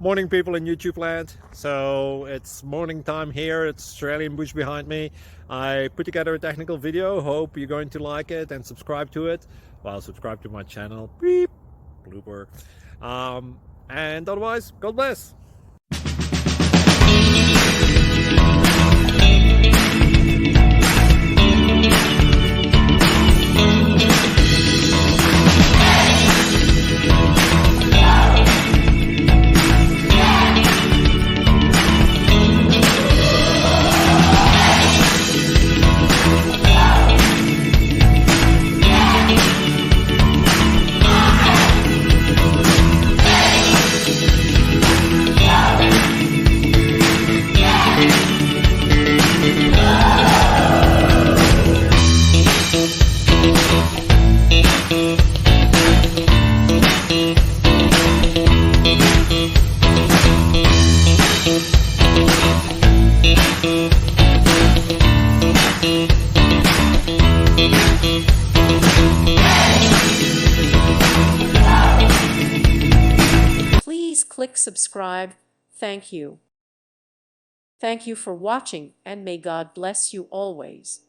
Morning, people in YouTube land. So it's morning time here. It's Australian bush behind me. I put together a technical video. Hope you're going to like it and subscribe to it. Well, subscribe to my channel. Beep. Blooper. And otherwise, God bless. Please click subscribe. Thank you. Thank you for watching, and may God bless you always.